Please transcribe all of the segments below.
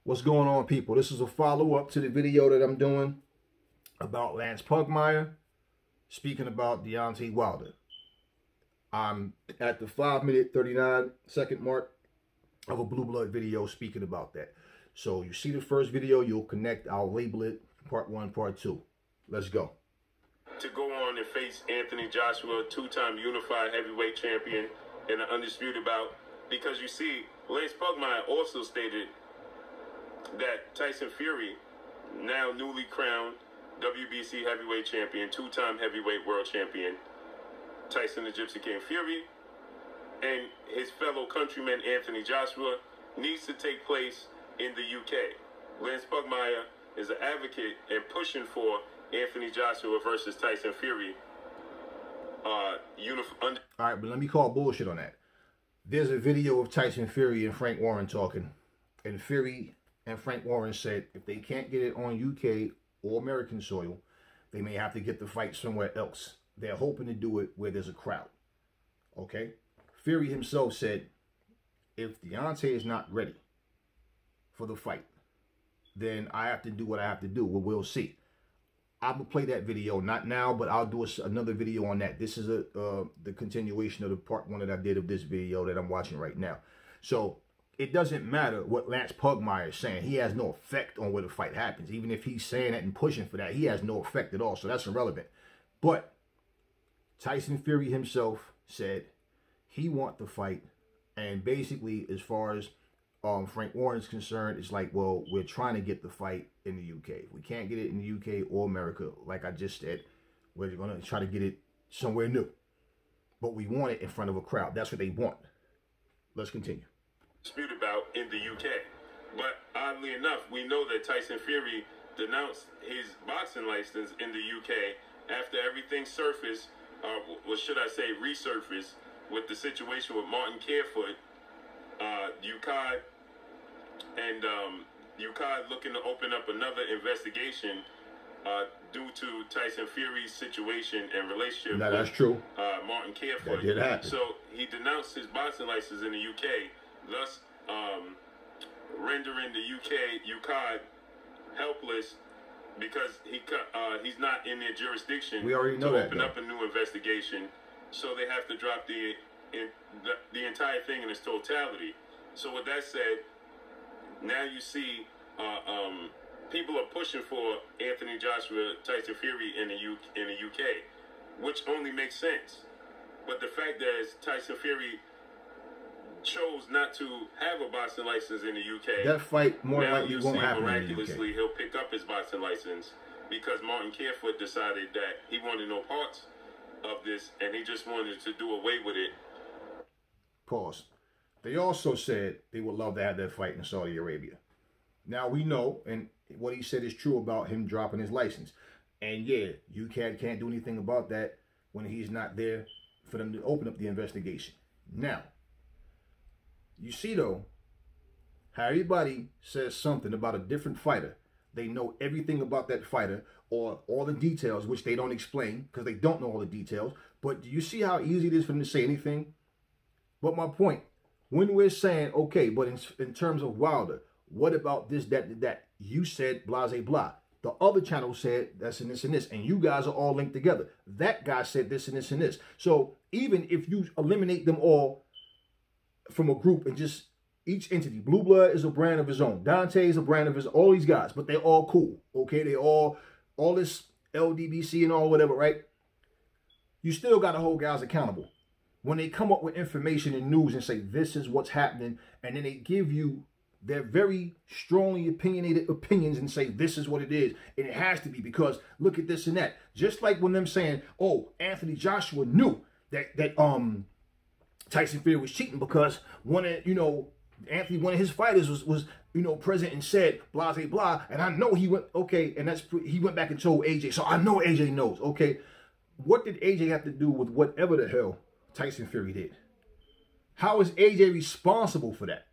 What's going on, people? This is a follow-up to the video that I'm doing about Lance Pugmire, speaking about Deontay Wilder. I'm at the 5-minute 39-second mark of a Blue Blood video speaking about that. So you see the first video, you'll connect, I'll label it part 1, part 2. Let's go. To go on and face Anthony Joshua, two-time unified heavyweight champion and an undisputed bout, because you see, Lance Pugmire also stated that Tyson Fury, now newly crowned WBC heavyweight champion, two-time heavyweight world champion, Tyson the Gypsy King Fury, and his fellow countryman Anthony Joshua needs to take place in the UK. Lance Pugmire is an advocate and pushing for Anthony Joshua versus Tyson Fury. All right, but let me call bullshit on that. There's a video of Tyson Fury and Frank Warren talking, and Fury and Frank Warren said if they can't get it on UK or American soil, they may have to get the fight somewhere else. They're hoping to do it where there's a crowd. Okay? Fury himself said, if Deontay is not ready for the fight, then I have to do what I have to do. Well, we'll see. I'm going to play that video, not now, but I'll do another video on that. This is the continuation of the part 1 that I did of this video that I'm watching right now. So it doesn't matter what Lance Pugmire is saying. He has no effect on where the fight happens. Even if he's saying that and pushing for that, he has no effect at all. So that's irrelevant. But Tyson Fury himself said he wants the fight. And basically, as far as Frank Warren's concerned, it's like, well, we're trying to get the fight in the UK. If we can't get it in the UK or America, like I just said, we're going to try to get it somewhere new. But we want it in front of a crowd. That's what they want. Let's continue. Dispute about in the UK. But oddly enough, we know that Tyson Fury denounced his boxing license in the UK after everything surfaced, or should I say resurfaced, with the situation with Martin Carefoot, UCAD, and UCAD looking to open up another investigation due to Tyson Fury's situation and relationship that's with true. Martin Carefoot. That did happen. So he denounced his boxing license in the UK, thus rendering the UCAD helpless because he's not in their jurisdiction. We already know to that, open up a new investigation. So they have to drop the entire thing in its totality. So with that said, now you see people are pushing for Anthony Joshua, Tyson Fury in the UK, which only makes sense. But the fact that Tyson Fury chose not to have a boxing license in the UK, that fight more likely won't happen miraculously in the UK. He'll pick up his boxing license because Martin Carefoot decided that he wanted no parts of this and he just wanted to do away with it. Pause. They also said they would love to have that fight in Saudi Arabia. Now we know, and what he said is true about him dropping his license. And yeah, UCAD can't do anything about that when he's not there for them to open up the investigation. Now, you see though, how everybody says something about a different fighter. They know everything about that fighter or all the details, which they don't explain because they don't know all the details. But do you see how easy it is for them to say anything? But my point, when we're saying, okay, but in terms of Wilder, what about this, that? You said blah, blah, blah. The other channel said that's and this and this, and you guys are all linked together. That guy said this and this and this. So even if you eliminate them all from a group and just each entity, Blue Blood is a brand of his own. Deontay is a brand of his own. All these guys, but they're all cool, okay? They all this LDBC and all whatever, right? You still got to hold guys accountable. When they come up with information and news and say, this is what's happening, and then they give you their very strongly opinionated opinions and say, this is what it is, and it has to be because look at this and that. Just like when them saying, oh, Anthony Joshua knew that Tyson Fury was cheating because one of his fighters was present and said blah, blah, blah, and I know he went, okay, and he went back and told AJ, so I know AJ knows, okay. What did AJ have to do with whatever the hell Tyson Fury did? How is AJ responsible for that?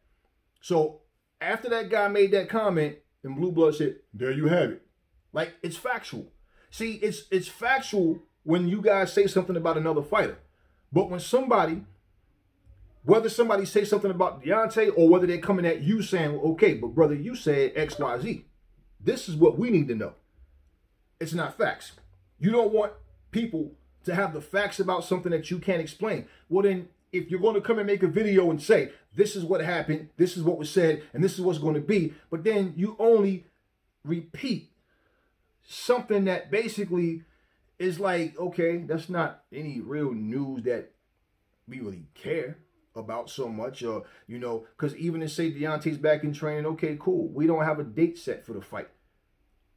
So after that guy made that comment, and Blue Blood said, there you have it. Like, it's factual. See, it's factual when you guys say something about another fighter. But when somebody Whether somebody say something about Deontay or whether they're coming at you saying, okay, but brother, you said X, Y, Z. This is what we need to know. It's not facts. You don't want people to have the facts about something that you can't explain. Well, then, if you're going to come and make a video and say, this is what happened, this is what was said, and this is what's going to be, but then you only repeat something that basically is like, okay, that's not any real news that we really care about so much, or, you know, because even to say Deontay's back in training, okay, cool. We don't have a date set for the fight.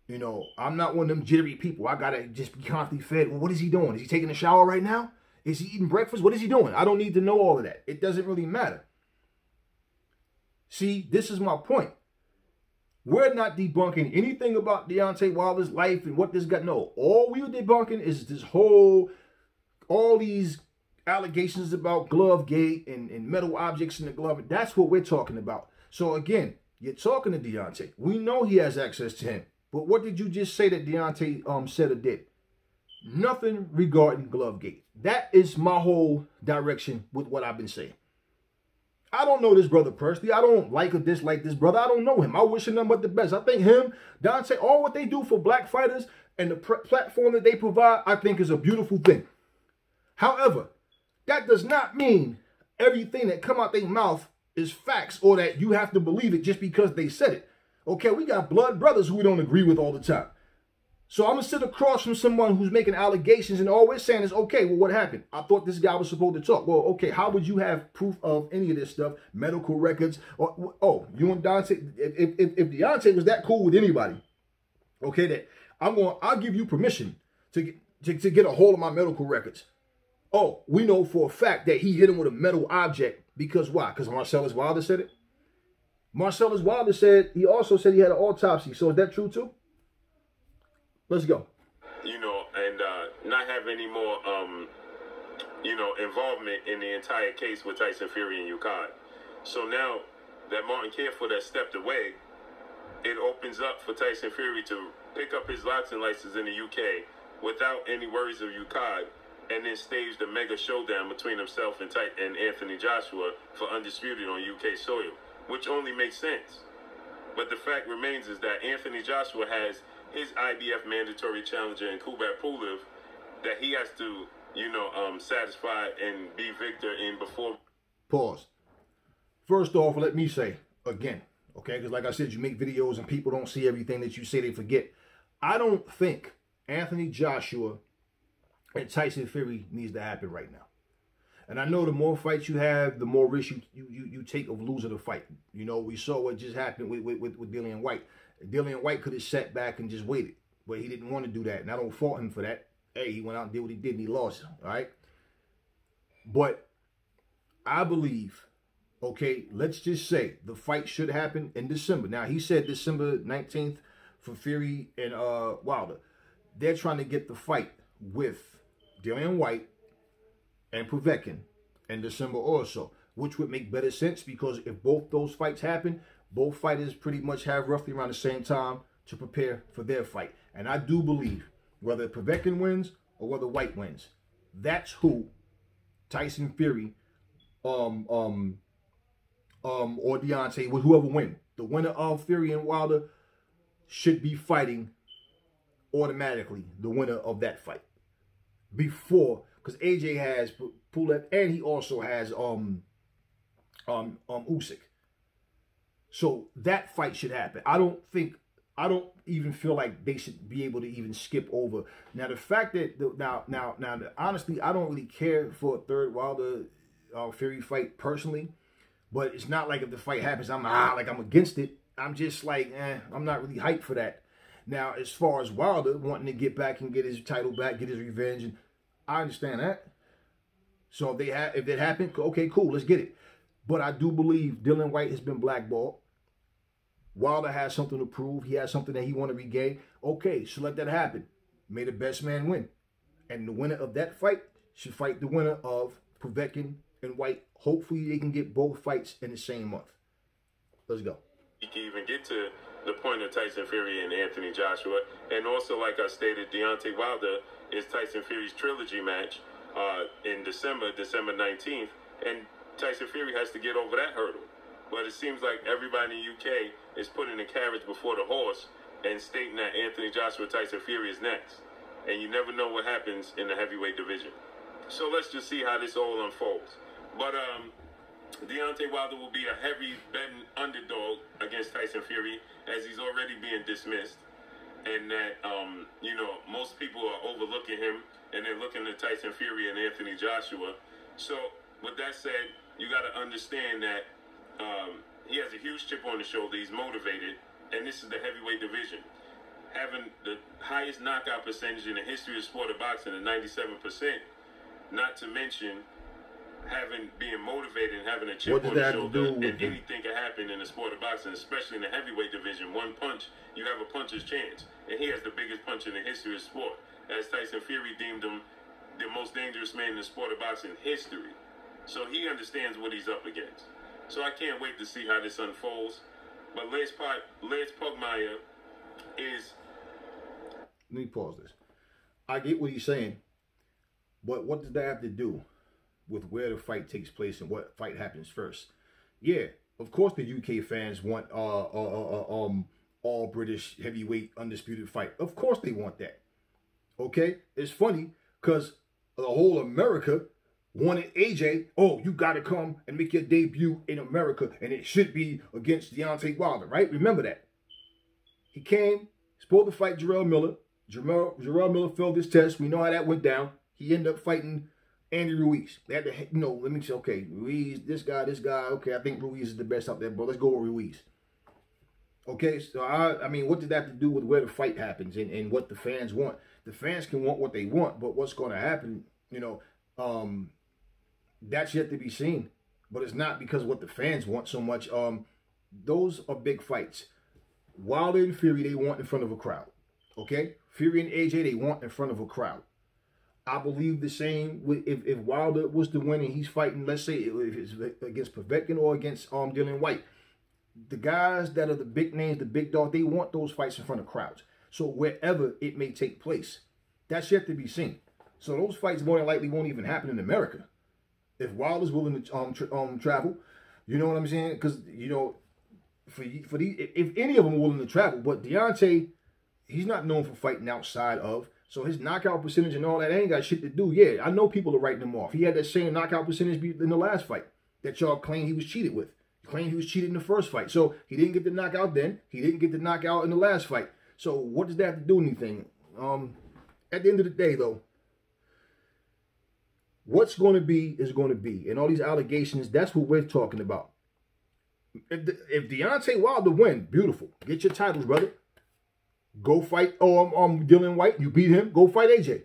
You know, I'm not one of them jittery people. I got to just be constantly fed. Well, what is he doing? Is he taking a shower right now? Is he eating breakfast? What is he doing? I don't need to know all of that. It doesn't really matter. See, this is my point. We're not debunking anything about Deontay Wilder's life and what this guy. No, all we were debunking is this whole, all these allegations about glove gate and metal objects in the glove. That's what we're talking about. So again, you're talking to Deontay. We know he has access to him. But what did you just say that Deontay said or did? Nothing regarding glove gate. That is my whole direction with what I've been saying. I don't know this brother personally. I don't like or dislike this brother. I don't know him. I wish him nothing but the best. I think him, Deontay, all what they do for black fighters and the platform that they provide, I think is a beautiful thing. However, that does not mean everything that come out their mouth is facts or that you have to believe it just because they said it. Okay, we got blood brothers who we don't agree with all the time. So I'm going to sit across from someone who's making allegations and all we're saying is, okay, well, what happened? I thought this guy was supposed to talk. Well, okay, how would you have proof of any of this stuff? Medical records? Or, oh, you and Deontay, if Deontay was that cool with anybody, okay, that I'll give you permission to get a hold of my medical records. Oh, we know for a fact that he hit him with a metal object because why? Because Marcellus Wilder said it? Marcellus Wilder said, he also said he had an autopsy. So is that true too? Let's go. You know, and not have any more, you know, involvement in the entire case with Tyson Fury and Ukai. So now that Martin Careful has stepped away, it opens up for Tyson Fury to pick up his boxing license in the UK without any worries of Ukai, and then stage the mega showdown between himself and Anthony Joshua for undisputed on UK soil, which only makes sense. But the fact remains is that Anthony Joshua has his IBF mandatory challenger in Kubrat Pulev that he has to, you know, satisfy and be victor in before. Pause. First off, let me say again, okay, because like I said, you make videos and people don't see everything that you say, they forget. I don't think Anthony Joshua and Tyson Fury needs to happen right now. And I know the more fights you have, the more risk you take of losing the fight. You know, we saw what just happened with Dillian White. Dillian White could have sat back and just waited, but he didn't want to do that. And I don't fault him for that. Hey, he went out and did what he did and he lost, all right? But I believe, okay, let's just say the fight should happen in December. Now, he said December 19th for Fury and Wilder. They're trying to get the fight with Dillian White and Povetkin in December also, which would make better sense because if both those fights happen, both fighters pretty much have roughly around the same time to prepare for their fight. And I do believe whether Povetkin wins or whether White wins, that's who Tyson Fury or Deontay, whoever wins. The winner of Fury and Wilder should be fighting automatically the winner of that fight. Before, because AJ has Pulev and he also has Usyk. So that fight should happen. I don't even feel like they should be able to even skip over. Now the fact that honestly, I don't really care for a third Wilder Fury fight personally, but it's not like if the fight happens, I'm against it. I'm just like, I'm not really hyped for that. Now, as far as Wilder wanting to get back and get his title back, get his revenge, and I understand that. So if it happened, okay, cool, let's get it. But I do believe Dillian White has been blackballed. Wilder has something to prove. He has something that he want to regain. Okay, so let that happen. May the best man win. And the winner of that fight should fight the winner of Povetkin and White. Hopefully they can get both fights in the same month. Let's go. You can even get to the point of Tyson Fury and Anthony Joshua. And also, like I stated, Deontay Wilder is Tyson Fury's trilogy match in December 19th. And Tyson Fury has to get over that hurdle. But it seems like everybody in the UK is putting the carriage before the horse and stating that Anthony Joshua Tyson Fury is next. And you never know what happens in the heavyweight division. So let's just see how this all unfolds. But Deontay Wilder will be a heavy betting underdog against Tyson Fury, as he's already being dismissed. And that, you know, most people are overlooking him, and they're looking at Tyson Fury and Anthony Joshua. So with that said, you got to understand that he has a huge chip on his shoulder. He's motivated, and this is the heavyweight division. Having the highest knockout percentage in the history of sport of boxing at 97%, not to mention being motivated and having a chip on his shoulder, and anything can happen in the sport of boxing, especially in the heavyweight division. One punch, you have a puncher's chance, and he has the biggest punch in the history of sport, as Tyson Fury deemed him the most dangerous man in the sport of boxing history. So he understands what he's up against. So I can't wait to see how this unfolds. But Lance Pugmire is... Let me pause this. I get what he's saying, but what does that have to do with where the fight takes place and what fight happens first? Yeah, of course the UK fans want all British heavyweight undisputed fight. Of course they want that. Okay? It's funny because the whole America wanted AJ. Oh, you got to come and make your debut in America, and it should be against Deontay Wilder, right? Remember that. He came, supposed to fight Jarrell Miller. Jarrell Miller failed his test. We know how that went down. He ended up fighting Andy Ruiz. They had to, you know, let me say, okay, Ruiz, this guy. Okay, I think Ruiz is the best out there, but let's go with Ruiz. Okay, so I mean, what did that have to do with where the fight happens and what the fans want? The fans can want what they want, but what's going to happen, you know, that's yet to be seen. But it's not because of what the fans want so much. Those are big fights. Wilder and Fury, they want in front of a crowd. Okay? Fury and AJ, they want in front of a crowd. I believe the same if Wilder was to win and he's fighting, let's say, if it's against Povetkin or against Dillian White. The guys that are the big names, the big dog, they want those fights in front of crowds. So wherever it may take place, that's yet to be seen. So those fights more than likely won't even happen in America. If Wilder's willing to travel, you know what I'm saying? Because, you know, for these, if any of them are willing to travel, but Deontay, he's not known for fighting outside of, so his knockout percentage and all that ain't got shit to do. Yeah, I know people are writing him off. He had that same knockout percentage in the last fight that y'all claim he was cheated with. He claimed he was cheated in the first fight. So he didn't get the knockout then. He didn't get the knockout in the last fight. So what does that have to do with anything? At the end of the day, though, what's going to be is going to be. And all these allegations, that's what we're talking about. If Deontay Wilder win, beautiful. Get your titles, brother. Go fight Dillian White. You beat him. Go fight AJ.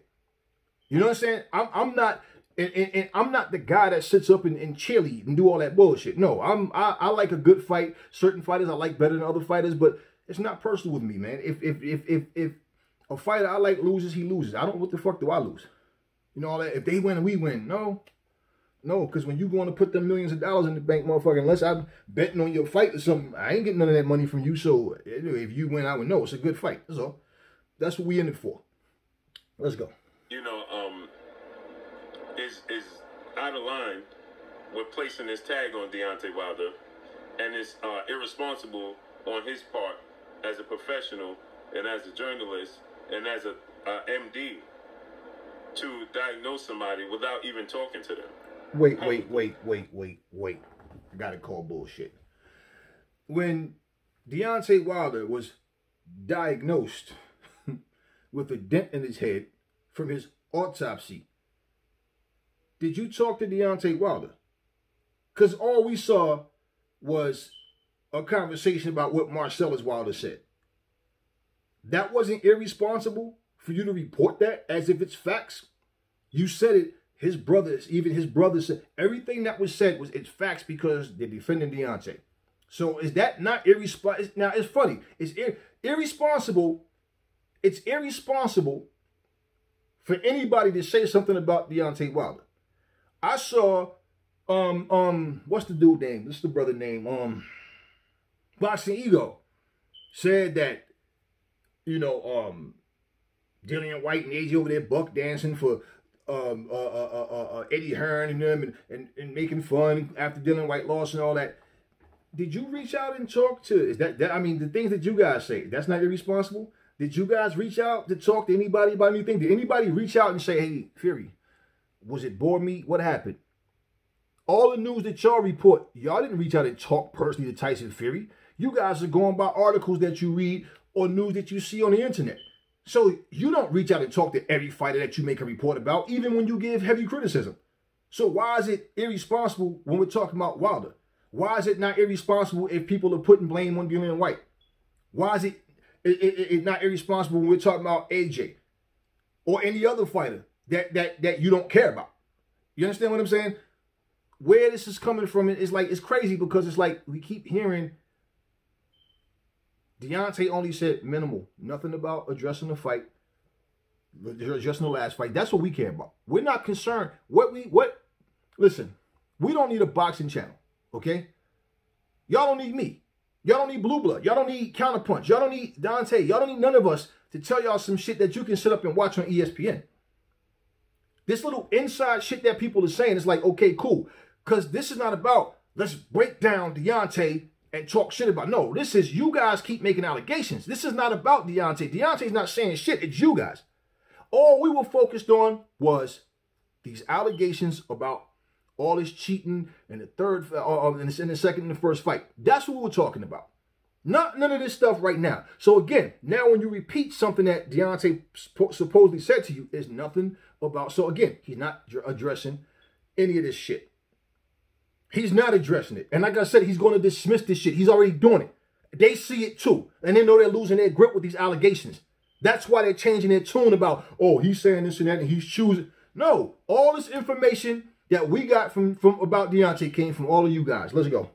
You know what I'm saying? I'm not, and I'm not the guy that sits up and cheerlead and do all that bullshit. No, I like a good fight. Certain fighters I like better than other fighters, but it's not personal with me, man. If a fighter I like loses, he loses. I don't. What the fuck do I lose? You know all that. If they win, we win. No, because when you going to put them millions of dollars in the bank, motherfucker, unless I'm betting on your fight or something, I ain't getting none of that money from you. So if you win, I would know. It's a good fight. That's all. That's what we in it for. Let's go. You know, is out of line with placing this tag on Deontay Wilder, and it's irresponsible on his part as a professional and as a journalist and as a MD to diagnose somebody without even talking to them. Wait. I gotta call bullshit. When Deontay Wilder was diagnosed with a dent in his head from his autopsy, did you talk to Deontay Wilder? Because all we saw was a conversation about what Marcellus Wilder said. That wasn't irresponsible for you to report that as if it's facts. You said it. His brothers, even his brother said, everything that was said was it's facts because they're defending Deontay. So is that not irresponsible? Now, it's funny. It's irresponsible. It's irresponsible for anybody to say something about Deontay Wilder. I saw, what's the dude name? This is the brother name. Boxing Ego said that, you know, Dillian White and AJ over there buck dancing for Eddie Hearn and them and making fun after Dylan White lost and all that. Did you reach out and talk to, I mean, the things that you guys say, that's not irresponsible? Did you guys reach out to talk to anybody about anything? Did anybody reach out and say, hey, Fury, was it board meat? What happened? All the news that y'all report, y'all didn't reach out and talk personally to Tyson Fury. You guys are going by articles that you read or news that you see on the internet. So you don't reach out and talk to every fighter that you make a report about, even when you give heavy criticism. So why is it irresponsible when we're talking about Wilder? Why is it not irresponsible if people are putting blame on Dylan White? Why is it not irresponsible when we're talking about AJ or any other fighter that you don't care about? You understand what I'm saying? Where this is coming from is like, it's crazy because it's like we keep hearing Deontay only said minimal, nothing about addressing the fight, addressing the last fight. That's what we care about. We're not concerned. Listen, we don't need a boxing channel, okay? Y'all don't need me. Y'all don't need Blue Blood. Y'all don't need Counterpunch. Y'all don't need Dante. Y'all don't need none of us to tell y'all some shit that you can sit up and watch on ESPN. This little inside shit that people are saying is like, okay, cool. Because this is not about, let's break down Deontay and talk shit about. No, this is, you guys keep making allegations. This is not about Deontay. Deontay's not saying shit. It's you guys. All we were focused on was these allegations about all this cheating in the third, in the second and the first fight. That's what we were talking about. None of this stuff right now. So again, now when you repeat something that Deontay supposedly said to you, is nothing about. So again, he's not addressing any of this shit. He's not addressing it. And like I said, he's going to dismiss this shit. He's already doing it. They see it too. And they know they're losing their grip with these allegations. That's why they're changing their tune about, oh, he's saying this and that and he's choosing. No, all this information that we got from about Deontay came from all of you guys. Let's go.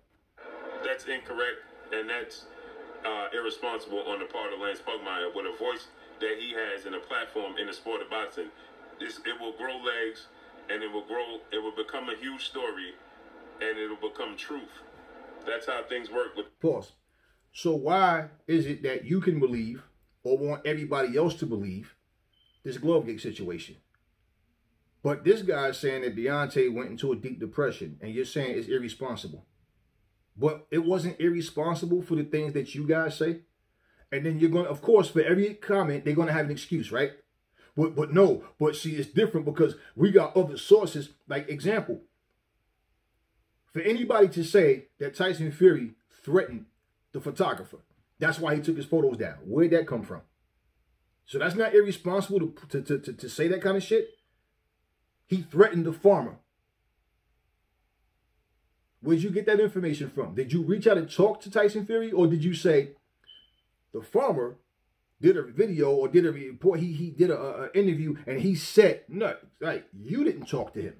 That's incorrect, and that's irresponsible on the part of Lance Pugmire with a voice that he has and a platform in the sport of boxing. It will grow legs, and it will become a huge story, and it'll become truth. That's how things work. Pause. So why is it that you can believe or want everybody else to believe this glove gate situation? But this guy's saying that Deontay went into a deep depression, and you're saying it's irresponsible. But it wasn't irresponsible for the things that you guys say. And then you're going to, of course, for every comment, they're going to have an excuse, right? But no, but see, it's different because we got other sources. Like, example, for anybody to say that Tyson Fury threatened the photographer, that's why he took his photos down. Where'd that come from? So that's not irresponsible to say that kind of shit. He threatened the farmer. Where'd you get that information from? Did you reach out and talk to Tyson Fury, or did you say the farmer did a video or did a report? He did an interview and he said no. Like, you didn't talk to him.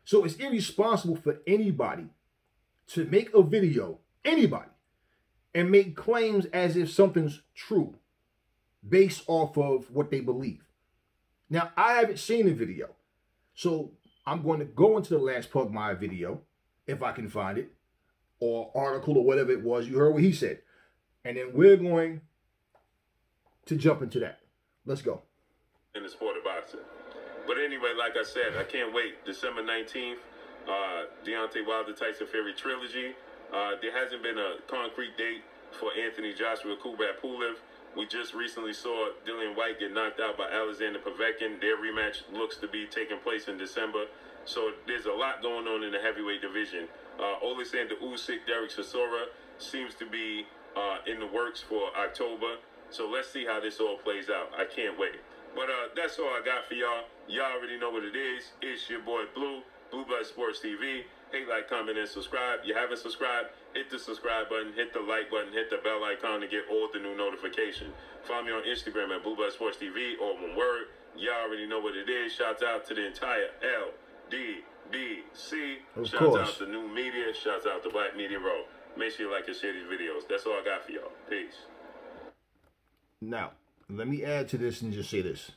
So it's irresponsible for anybody to make a video, anybody, and make claims as if something's true based off of what they believe. Now, I haven't seen the video, so I'm going to go into the Lance Pugmire video, if I can find it, or article or whatever it was. You heard what he said. And then we're going to jump into that. Let's go. In the sport of boxing. But anyway, like I said, I can't wait. December 19th, Deontay Wilder Tyson Fury trilogy. There hasn't been a concrete date for Anthony Joshua Kubrat Pulev. We just recently saw Dillian White get knocked out by Alexander Povetkin. Their rematch looks to be taking place in December. So there's a lot going on in the heavyweight division. Oleksandr Usyk, Derek Chisora seems to be in the works for October. So let's see how this all plays out. I can't wait. But that's all I got for y'all. Y'all already know what it is. It's your boy Blue, Blue Blood Sports TV. Hit, like, comment, and subscribe. You haven't subscribed, hit the subscribe button, hit the like button, hit the bell icon to get all the new notifications. Follow me on Instagram at Blue Blood Sports TV, or one word. Y'all already know what it is. Shouts out to the entire LDBC. Shouts out to New Media. Shouts out to Black Media Row. Make sure you like and share these videos. That's all I got for y'all. Peace. Now, let me add to this and just say this.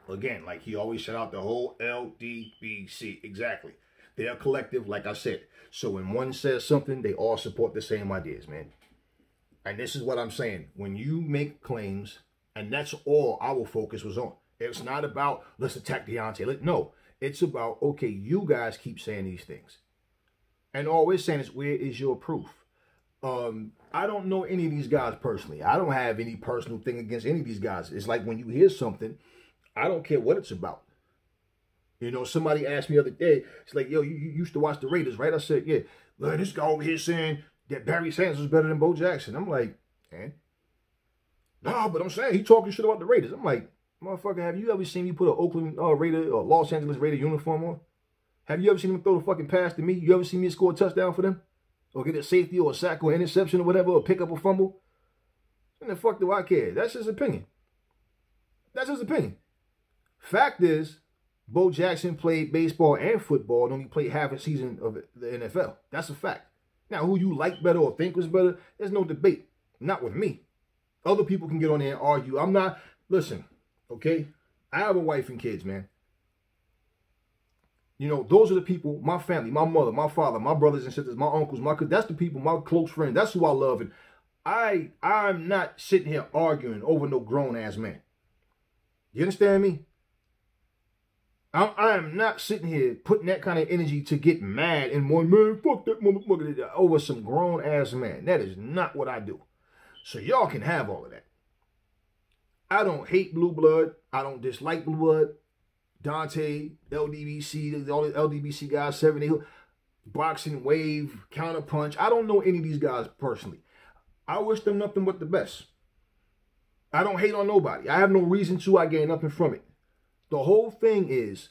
Again, like he always shout out the whole LDBC. Exactly. They are collective, like I said. So when one says something, they all support the same ideas, man. And this is what I'm saying. When you make claims, and that's all our focus was on. It's not about, let's attack Deontay. No, it's about, okay, you guys keep saying these things. And all we're saying is, where is your proof? I don't know any of these guys personally. I don't have any personal thing against any of these guys. It's like when you hear something, I don't care what it's about. You know, somebody asked me the other day, it's like, yo, you used to watch the Raiders, right? I said, yeah. Look, this guy over here saying that Barry Sanders was better than Bo Jackson. I'm like, eh? No, but I'm saying he talking shit about the Raiders. I'm like, motherfucker, have you ever seen me put an Oakland Raider or Los Angeles Raider uniform on? Have you ever seen him throw the fucking pass to me? You ever seen me score a touchdown for them? Or get a safety or a sack or an interception or whatever, or pick up a fumble? And the fuck do I care? That's his opinion. That's his opinion. Fact is, Bo Jackson played baseball and football and only played half a season of the NFL. That's a fact. Now, who you like better or think was better, there's no debate. Not with me. Other people can get on there and argue. I'm not, listen, okay? I have a wife and kids, man. You know, those are the people, my family, my mother, my father, my brothers and sisters, my uncles, that's the people, my close friends. That's who I love. And I'm not sitting here arguing over no grown-ass man. You understand me? I am not sitting here putting that kind of energy to get mad and one man, fuck that motherfucker, over some grown-ass man. That is not what I do. So y'all can have all of that. I don't hate Blue Blood. I don't dislike Blue Blood. Dante, LDBC, all the LDBC guys, 70, Boxing Wave, Counterpunch. I don't know any of these guys personally. I wish them nothing but the best. I don't hate on nobody. I have no reason to. I gain nothing from it. The whole thing is,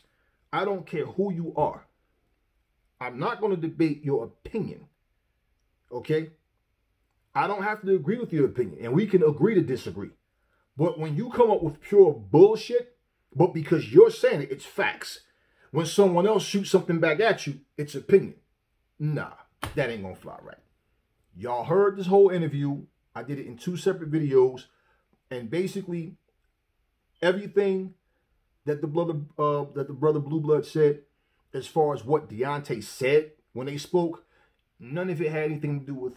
I don't care who you are. I'm not going to debate your opinion. Okay? I don't have to agree with your opinion. And we can agree to disagree. But when you come up with pure bullshit, but because you're saying it, it's facts. When someone else shoots something back at you, it's opinion. Nah, that ain't gonna fly right. Y'all heard this whole interview. I did it in 2 separate videos. And basically, everything that the brother Blue Blood said, as far as what Deontay said when they spoke, none of it had anything to do with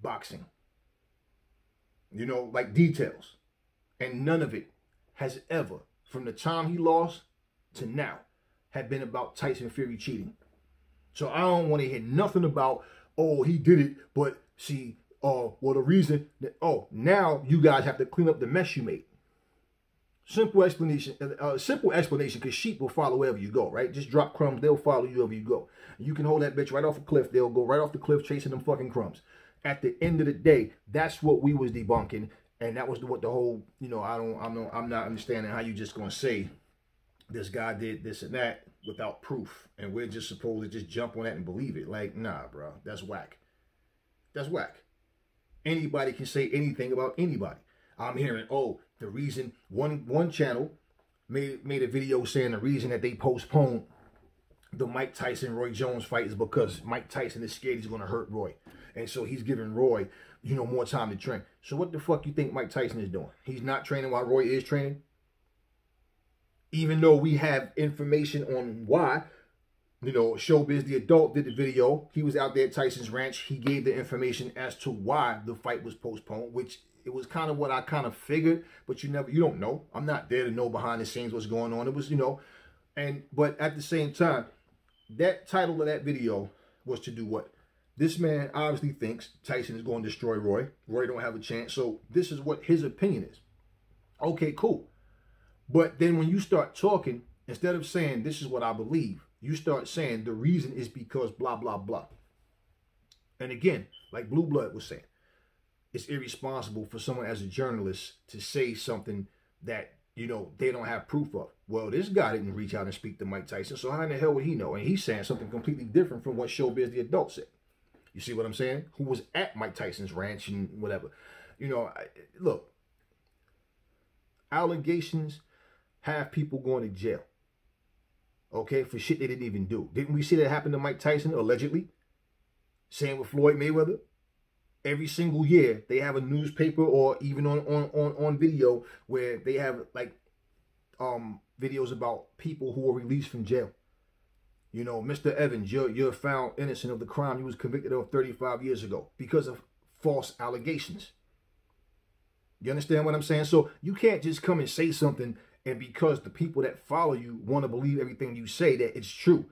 boxing. You know, like details. And none of it has ever, from the time he lost to now, had been about Tyson Fury cheating. So I don't want to hear nothing about, oh, he did it, but see, well, the reason that, oh, now you guys have to clean up the mess you made. Simple explanation, because sheep will follow wherever you go, right? Just drop crumbs, they'll follow you wherever you go. You can hold that bitch right off a cliff, they'll go right off the cliff chasing them fucking crumbs. At the end of the day, that's what we was debunking. And that was what the whole, you know, I'm not understanding how you just gonna say this guy did this and that without proof, and we're just supposed to just jump on that and believe it. Like, nah, bro, that's whack. That's whack. Anybody can say anything about anybody. I'm hearing, oh, the reason one channel made a video saying the reason that they postponed the Mike Tyson Roy Jones fight is because Mike Tyson is scared he's gonna hurt Roy, and so he's giving Roy, you know, more time to train. So what the fuck you think Mike Tyson is doing? He's not training while Roy is training? Even though we have information on why, you know, Showbiz the Adult did the video. He was out there at Tyson's ranch. He gave the information as to why the fight was postponed, which it was kind of what I kind of figured, but you don't know. I'm not there to know behind the scenes what's going on. It was, you know, but at the same time, that title of that video was to do what? This man obviously thinks Tyson is going to destroy Roy. Roy don't have a chance. So this is what his opinion is. Okay, cool. But then when you start talking, instead of saying this is what I believe, you start saying the reason is because blah, blah, blah. And again, like Blue Blood was saying, it's irresponsible for someone as a journalist to say something that, you know, they don't have proof of. Well, this guy didn't reach out and speak to Mike Tyson, so how in the hell would he know? And he's saying something completely different from what Showbiz the Adult said. You see what I'm saying? Who was at Mike Tyson's ranch and whatever. You know, look, allegations have people going to jail. Okay, for shit they didn't even do. Didn't we see that happen to Mike Tyson, allegedly? Same with Floyd Mayweather. Every single year, they have a newspaper or even on video where they have, like, videos about people who were released from jail. You know, Mr. Evans, you're found innocent of the crime you was convicted of 35 years ago because of false allegations. You understand what I'm saying? So you can't just come and say something and because the people that follow you want to believe everything you say, that it's true.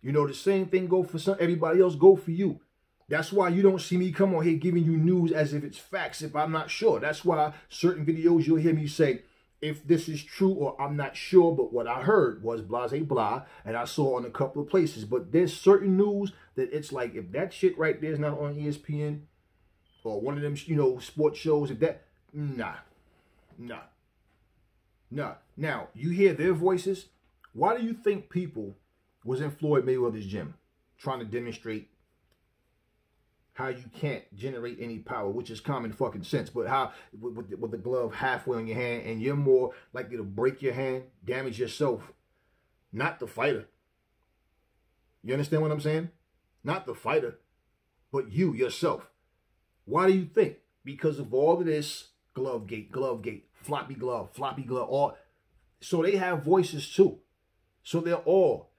You know, the same thing go for everybody else, go for you. That's why you don't see me come on here giving you news as if it's facts if I'm not sure. That's why certain videos you'll hear me say, if this is true or I'm not sure, but what I heard was blah, blah, and I saw in a couple of places. But there's certain news that it's like, if that shit right there is not on ESPN or one of them, you know, sports shows, if that, nah. Now, you hear their voices. Why do you think people was in Floyd Mayweather's gym trying to demonstrate how you can't generate any power, which is common fucking sense, but how with the glove halfway on your hand, and you're more likely to break your hand, damage yourself, not the fighter. You understand what I'm saying? Not the fighter, but you, yourself. Why do you think? Because of all of this glove gate, floppy glove, all. So they have voices too. So they're all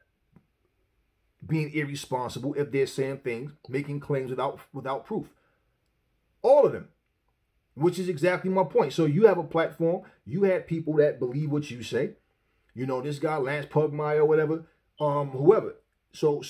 being irresponsible if they're saying things, making claims without proof. All of them, which is exactly my point. So you have a platform. You had people that believe what you say. You know, this guy, Lance Pugmire or whatever, whoever. So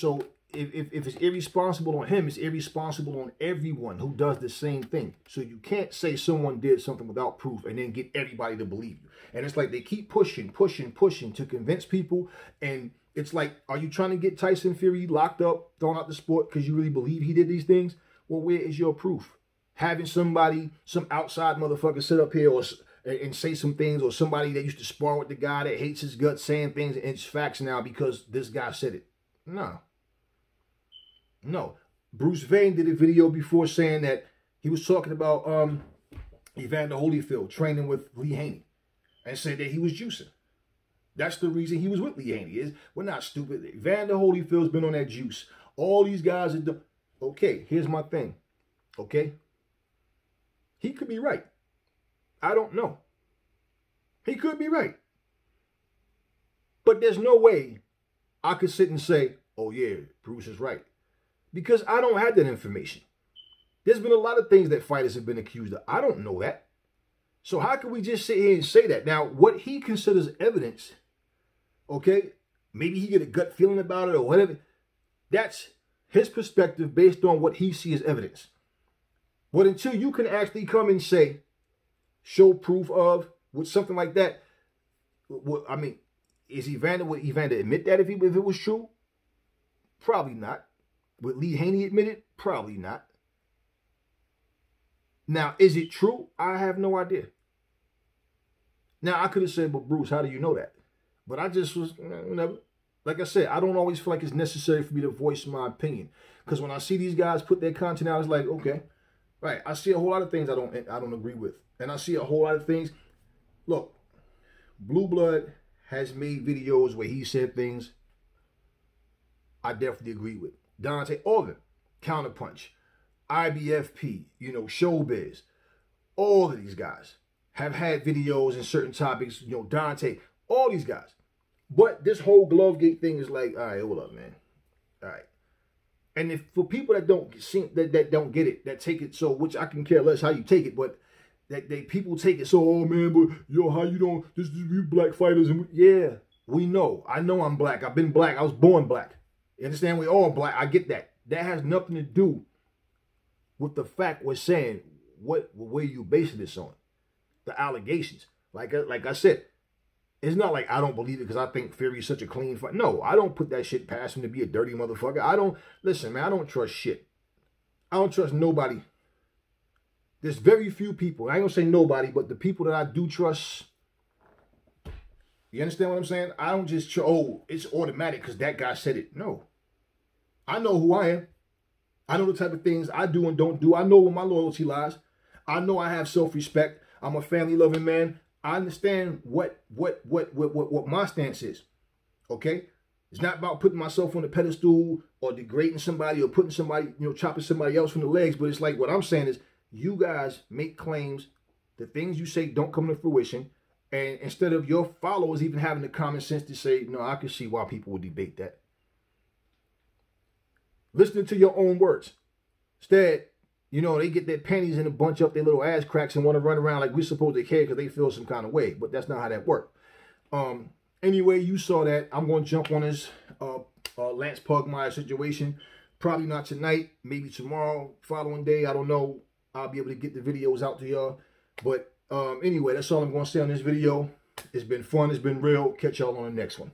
if it's irresponsible on him, it's irresponsible on everyone who does the same thing. So you can't say someone did something without proof and then get everybody to believe you. And it's like they keep pushing to convince people. And it's like, are you trying to get Tyson Fury locked up, thrown out the sport because you really believe he did these things? Well, where is your proof? Having somebody, some outside motherfucker sit up here and say some things, or somebody that used to spar with the guy that hates his guts saying things and it's facts now because this guy said it. No. Bruce Vane did a video before saying that he was talking about Evander Holyfield training with Lee Haney and said that he was juicing. That's the reason he was with Lee Haney. We're not stupid. Evander Holyfield's been on that juice. All these guys are doing. Okay, here's my thing. Okay? He could be right. I don't know. He could be right. But there's no way I could sit and say, oh yeah, Bruce is right. Because I don't have that information. There's been a lot of things that fighters have been accused of. I don't know that. So how can we just sit here and say that? Now, what he considers evidence, okay, maybe he get a gut feeling about it or whatever. That's his perspective based on what he sees as evidence. But until you can actually come and say, show proof of, with something like that, I mean, would Evander admit that if it was true? Probably not. Would Lee Haney admit it? Probably not. Now, is it true? I have no idea. Now, I could have said, but Bruce, how do you know that? But I just was, never. Like I said, I don't always feel like it's necessary for me to voice my opinion. Because when I see these guys put their content out, it's like, okay, right. I see a whole lot of things I don't agree with. And I see a whole lot of things. Look, Blue Blood has made videos where he said things I definitely agree with. Deontay, all of them. Counterpunch, IBFP, you know, Showbiz. All of these guys have had videos in certain topics, you know, Deontay, all these guys. But this whole Glovegate thing is like, all right, hold up, man. All right. And if for people that don't don't get it, that take it so, which I can care less how you take it, but people take it so, oh man, but yo, how you don't, this is you black fighters, and yeah, we know. I know I'm black. I've been black. I was born black. You understand? We all black. I get that. That has nothing to do with the fact we're saying where you basing this on. The allegations. Like I said, it's not like I don't believe it because I think Fury is such a clean fight. No, I don't put that shit past him to be a dirty motherfucker. Listen, man, I don't trust shit. I don't trust nobody. There's very few people. I ain't gonna say nobody, but the people that I do trust, you understand what I'm saying? I don't just, oh, it's automatic because that guy said it. No. I know who I am. I know the type of things I do and don't do. I know where my loyalty lies. I know I have self-respect. I'm a family-loving man. I understand what my stance is. Okay? It's not about putting myself on a pedestal or degrading somebody or putting somebody, you know, chopping somebody else from the legs. But it's like what I'm saying is you guys make claims. The things you say don't come to fruition. And instead of your followers even having the common sense to say, no, I can see why people would debate that. Listening to your own words. Instead, you know, they get their panties in a bunch up their little ass cracks and want to run around like we're supposed to care because they feel some kind of way. But that's not how that works. Anyway, you saw that. I'm going to jump on this Lance Pugmire situation. Probably not tonight, maybe tomorrow, following day. I don't know. I'll be able to get the videos out to y'all. But anyway, that's all I'm going to say on this video. It's been fun. It's been real. Catch y'all on the next one.